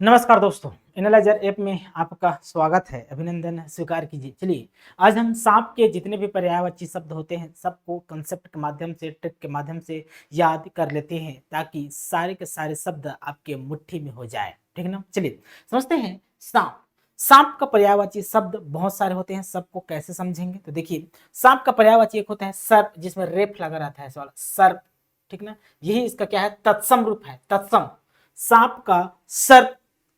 नमस्कार दोस्तों, analyser app में आपका स्वागत है। अभिनंदन स्वीकार कीजिए। चलिए, आज हम सांप के जितने भी पर्यायवाची शब्द होते हैं सबको कंसेप्ट के माध्यम से, ट्रिक के माध्यम से याद कर लेते हैं ताकि सारे के सारे शब्द आपके मुट्ठी में हो जाए। ठीक है ना? चलिए समझते हैं। सांप सांप का पर्यायवाची शब्द बहुत सारे होते हैं, सबको कैसे समझेंगे? तो देखिए, सांप का पर्यायवाची एक होता है सर्प, जिसमें रेप लगा रहता है, सवाल सर्प। ठीक ना? यही इसका क्या है? तत्सम रूप है। तत्सम सांप का सर्प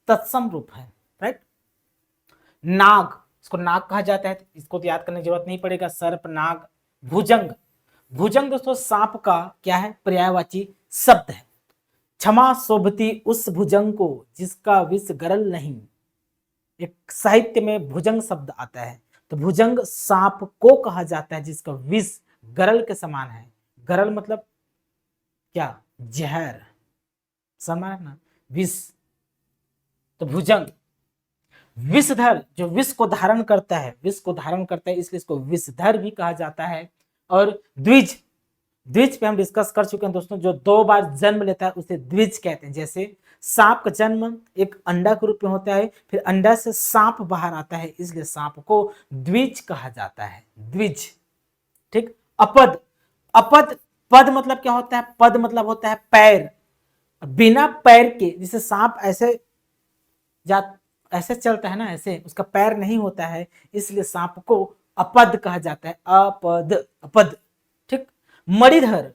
तत्सम रूप है। राइट। नाग, इसको नाग कहा जाता है, इसको तो याद करने की जरूरत नहीं पड़ेगा। सर्प, नाग। भुजंग, भुजंग दोस्तों सांप का क्या है? पर्यायवाची शब्द है। क्षमा शोभती उस भुजंग को जिसका विष गरल नहीं। एक साहित्य में भुजंग शब्द आता है, तो भुजंग सांप को कहा जाता है जिसका विष गरल के समान है। गरल मतलब क्या? जहर, समान है ना, विष। तो भुजंग विषधर, जो विष को धारण करता है, विष को धारण करता है, इसलिए इसको विषधर भी कहा जाता है। और द्विज, द्विज पे हम डिस्कस कर चुके हैं दोस्तों, जो 2 बार जन्म लेता है उसे द्विज कहते हैं। जैसे सांप का जन्म एक अंडा के रूप में होता है, फिर अंडा से सांप बाहर आता है, इसलिए सांप को द्विज कहा जाता है। द्विज। ठीक। अपद, अपद, पद मतलब क्या होता है? पद मतलब होता है पैर। बिना पैर के, जैसे सांप ऐसे जा ऐसे चलता है ना, ऐसे उसका पैर नहीं होता है, इसलिए सांप को अपद कहा जाता है। अपद, अपद। ठीक। मणिधर,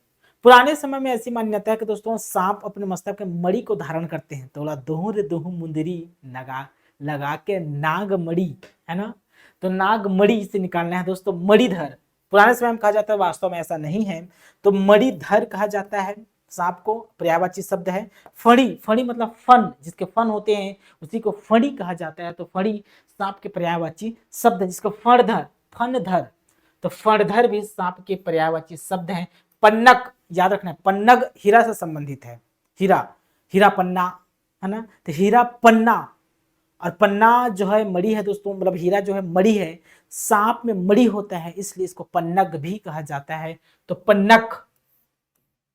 पुराने समय में ऐसी मान्यता है कि दोस्तों सांप अपने मस्तक के मणि को धारण करते हैं। तो बोला दोहू रे दोहू मुंदरी लगा लगा के नाग मणि, है ना? तो नाग मणि से निकालना है दोस्तों। मणिधर पुराने समय में कहा जाता है, वास्तव में ऐसा नहीं है। तो मणिधर कहा जाता है सांप को, पर्यायवाची शब्द है। फणी, फणी मतलब फन, जिसके फन होते हैं उसी को फणी कहा जाता है। तो फणी सांप के पर्यायवाची शब्द है, जिसको फणधर, फनधर। तो फणधर भी सांप के पर्यायवाची शब्द है। पन्नग, याद रखना है, पन्नग हीरा से संबंधित है। हीरा, हीरा पन्ना, है ना? तो हीरा पन्ना, और पन्ना जो है मणि है दोस्तों, मतलब हीरा जो है मणि है। सांप में मणि होता है, इसलिए इसको पन्नग भी कहा जाता है। तो पन्नग,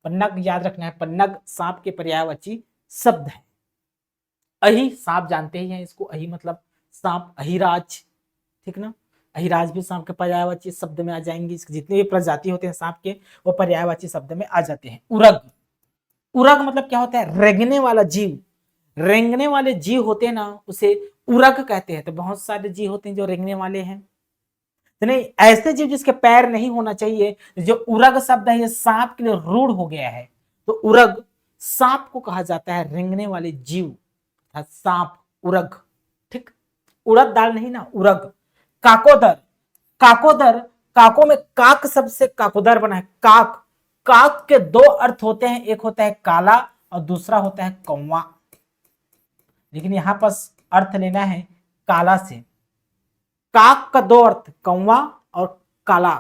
पन्नग याद रखना है, पन्नग सांप के पर्यायवाची शब्द है। अहि, सांप जानते ही हैं इसको, अहि मतलब सांप, अहिराज। ठीक ना? अहिराज भी सांप के पर्यायवाची शब्द में आ जाएंगे। इसके जितने भी प्रजाति होते हैं सांप के, वो पर्यायवाची शब्द में आ जाते हैं। उरग, उरग मतलब क्या होता है? रेंगने वाला जीव। रेंगने वाले जीव होते हैं ना, उसे उरग कहते हैं। तो बहुत सारे जीव होते हैं जो रेंगने वाले हैं, तो नहीं ऐसे जीव जिसके पैर नहीं होना चाहिए। जो उरग शब्द है ये सांप के लिए रूढ़ हो गया है। तो उरग सांप को कहा जाता है, रेंगने वाले जीव, सांप, उरग। ठीक। उड़द दाल नहीं ना, उरग। काकोदर, काकोदर, काको में काक सबसे काकोदर बना है। काक, काक के 2 अर्थ होते हैं, एक होता है काला और दूसरा होता है कौवा, लेकिन यहां पर अर्थ लेना है काला से। काक का 2 अर्थ, कौवा और काला।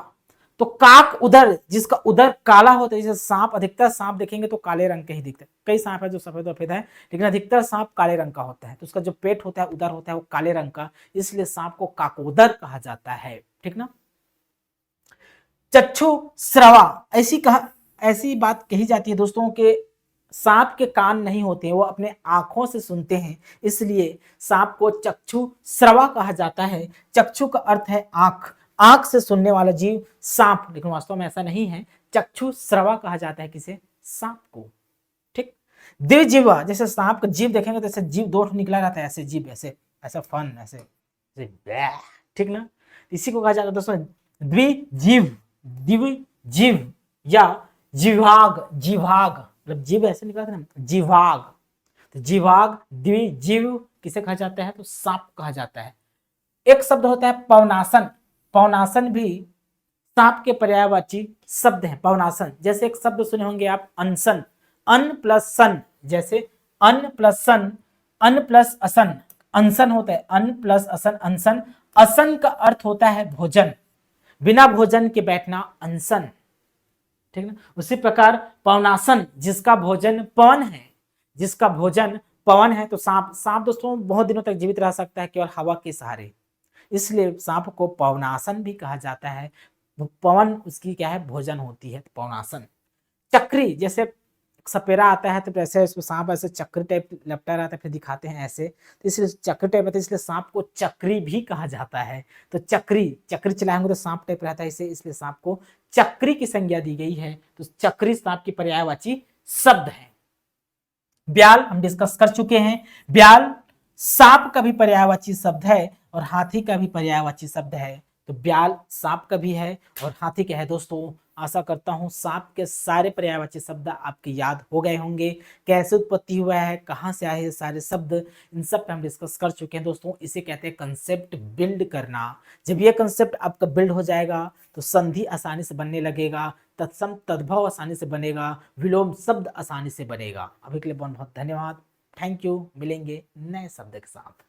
तो काक उदर, जिसका उदर काला होता है, जैसे सांप, अधिकतर सांप देखेंगे तो काले रंग के ही दिखते हैं। कई सांप है जो सफेद सफेद है, लेकिन अधिकतर सांप काले रंग का होता है। तो उसका जो पेट होता है, उदर होता है, वो काले रंग का, इसलिए सांप को काकोदर कहा जाता है। ठीक ना? चक्षु श्रवा, ऐसी बात कही जाती है दोस्तों के सांप के कान नहीं होते, वो अपने आंखों से सुनते हैं, इसलिए सांप को चक्षु श्रवा कहा जाता है। चक्षु का अर्थ है आंख, आंख से सुनने वाला जीव सांप, लेकिन वास्तव में ऐसा नहीं है। चक्षु श्रवा कहा जाता है किसे? सांप को। ठीक। द्विजीवा, जैसे सांप का जीव देखेंगे तो ऐसे जीव 2 निकला रहता है, ऐसे जीव, ऐसे ऐसा फन, ऐसे। ठीक ना? इसी को कहा जाता है दोस्तों द्विजीव, द्विजीव या जीवाग, जीवाग मतलब जीव ऐसे निकला था ना, जीवाग। तो जीवाग, द्विजीव किसे कहा जाता है? तो सांप कहा जाता है। एक शब्द होता है पवनासन, पवनासन भी सांप के पर्यायवाची शब्द है। पवनासन, जैसे एक शब्द सुने होंगे आप, अनसन, अन प्लस सन, जैसे अन प्लस सन, अन प्लस असन, अनसन होता है, अन प्लस असन, अनसन। असन का अर्थ होता है भोजन, बिना भोजन के बैठना, अनशन। ठीक ना? उसी प्रकार पवनासन, जिसका भोजन पवन है, जिसका भोजन पवन है। तो सांप, सांप दोस्तों बहुत दिनों तक जीवित रह सकता है केवल हवा के सहारे, इसलिए सांप को पवनासन भी कहा जाता है। पवन उसकी क्या है? भोजन होती है, पवनासन। चक्री, जैसे सपेरा आता है तो ऐसे उसको सांप ऐसे चक्री टाइप लपटा रहता है, फिर दिखाते हैं ऐसे, तो इसलिए चक्री टाइप रहता है, इसलिए सांप को चक्री भी कहा जाता है। तो चक्री चक्री चलाएंगे तो सांप टाइप रहता है, इसे इसलिए सांप को चक्री की संज्ञा दी गई है। तो चक्री सांप की पर्यायवाची शब्द है। ब्याल हम डिस्कस कर चुके हैं। ब्याल सांप का भी पर्यायवाची शब्द है और हाथी का भी पर्यायवाची शब्द है। तो ब्याल सांप का भी है और हाथी का है। दोस्तों आशा करता हूं सांप के सारे पर्यायवाची शब्द आपके याद हो गए होंगे, कैसे उत्पत्ति हुआ है, कहां से आए सारे शब्द, इन सब पे हम डिस्कस कर चुके हैं। दोस्तों इसे कहते हैं कंसेप्ट बिल्ड करना। जब ये कंसेप्ट आपका बिल्ड हो जाएगा तो संधि आसानी से बनने लगेगा, तत्सम तद्भव आसानी से बनेगा, विलोम शब्द आसानी से बनेगा। अभी के लिए बहुत बहुत धन्यवाद। Thank you. मिलेंगे नए शब्द के साथ।